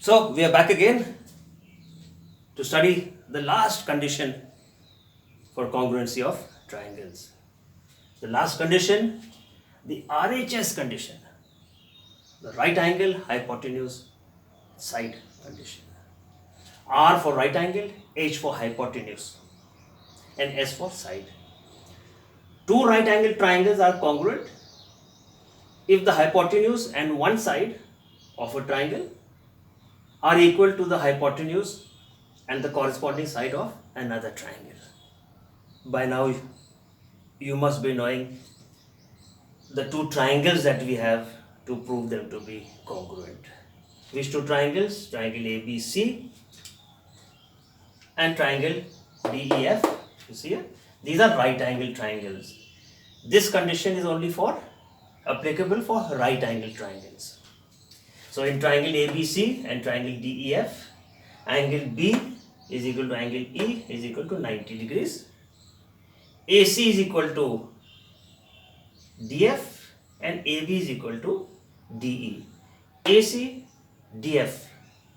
So we are back again to study the last condition for congruency of triangles. The last condition, the RHS condition, the right angle, hypotenuse, side condition. R for right angle, H for hypotenuse, and S for side. Two right angle triangles are congruent if the hypotenuse and one side of a triangle are equal to the hypotenuse and the corresponding side of another triangle. By now you must be knowing the two triangles that we have to prove them to be congruent. Which two triangles? Triangle ABC and triangle DEF. You see here? These are right angle triangles. This condition is only for applicable for right angle triangles. So in triangle ABC and triangle DEF, angle B is equal to angle E is equal to 90 degrees. AC is equal to DF and AB is equal to DE. AC, DF,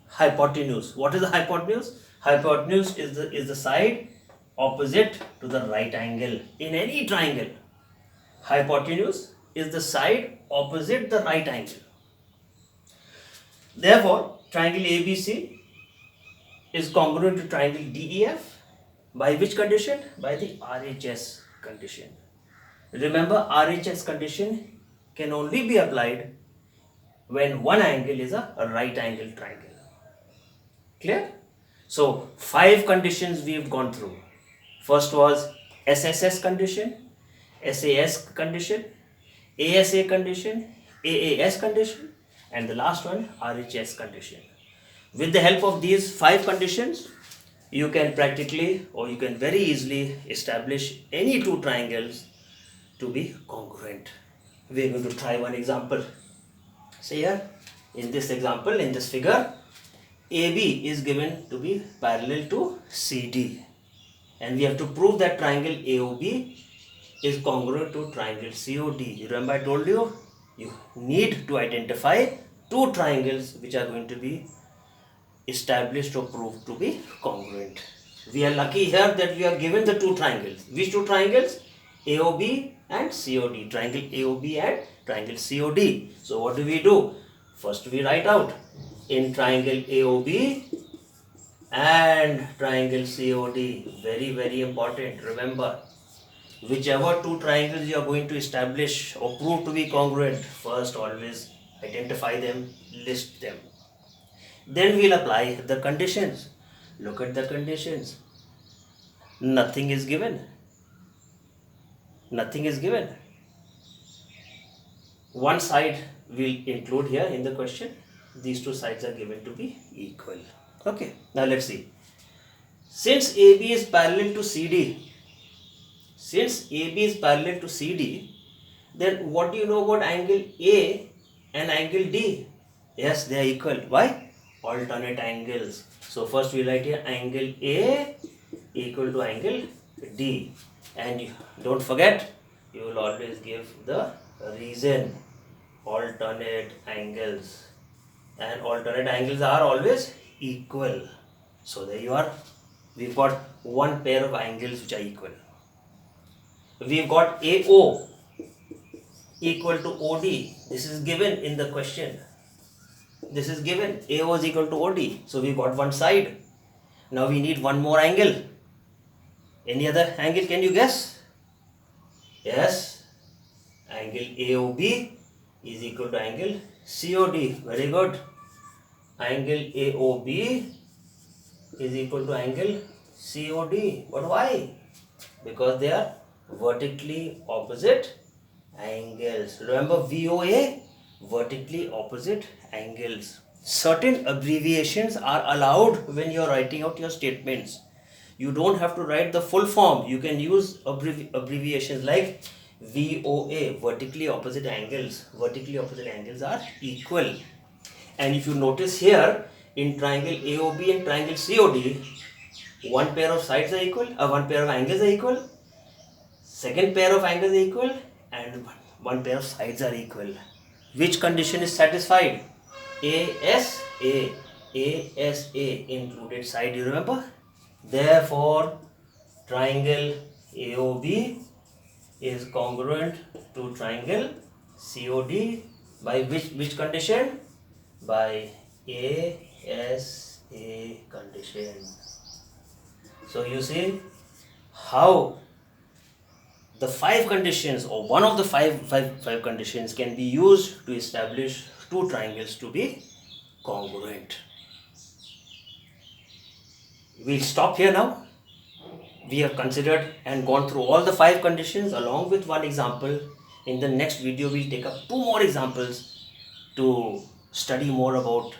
hypotenuse. What is the hypotenuse? Hypotenuse is the side opposite to the right angle in any triangle. Hypotenuse is the side opposite the right angle. Therefore, triangle ABC is congruent to triangle DEF by which condition? By the RHS condition. Remember, RHS condition can only be applied when one angle is a right angle triangle. Clear? So, 5 conditions we have gone through. First was SSS condition, SAS condition, ASA condition, AAS condition, and the last one RHS condition. With the help of these 5 conditions, you can practically or you can very easily establish any two triangles to be congruent. We are going to try one example. See here, in this example, in this figure, AB is given to be parallel to CD, and we have to prove that triangle AOB is congruent to triangle COD. Remember, I told you, you need to identify two triangles which are going to be established or proved to be congruent. We are lucky here that we are given the two triangles. Which two triangles? AOB and COD. Triangle AOB and triangle COD. So what do? First we write out in triangle AOB and triangle COD. Very, very important. Remember, whichever two triangles you are going to establish or prove to be congruent, first always identify them, list them. Then we'll apply the conditions. Look at the conditions. Nothing is given. Nothing is given. One side we'll include here in the question. These two sides are given to be equal. Okay, now let's see. Since AB is parallel to CD, then what do you know about angle A and angle D? Yes, they are equal. Why? Alternate angles. So first we write here angle A equal to angle D, and don't forget, you will always give the reason. Alternate angles, and alternate angles are always equal. So there you are. We've got one pair of angles which are equal. We've got AO equal to OD. This is given in the question. This is given. AO is equal to OD. So we've got one side. Now we need one more angle. Any other angle? Can you guess? Yes. Angle AOB is equal to angle COD. Very good. Angle AOB is equal to angle COD. But why? Because they are vertically opposite angles. Remember VOA? Vertically opposite angles. Certain abbreviations are allowed when you are writing out your statements. You don't have to write the full form. You can use abbreviations like VOA, vertically opposite angles. Vertically opposite angles are equal. And if you notice here, in triangle AOB and triangle COD, one pair of sides are equal, one pair of angles are equal, second pair of angles are equal, and one pair of sides are equal. Which condition is satisfied? ASA. ASA included side, you remember? Therefore, triangle AOB is congruent to triangle COD by which condition? By ASA condition. So you see how the five conditions, or one of the five conditions, can be used to establish two triangles to be congruent. We'll stop here now. We have considered and gone through all the five conditions along with one example. In the next video, we'll take up two more examples to study more about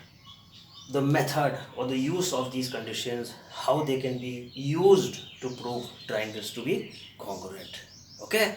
the method or the use of these conditions, how they can be used to prove triangles to be congruent. Okay?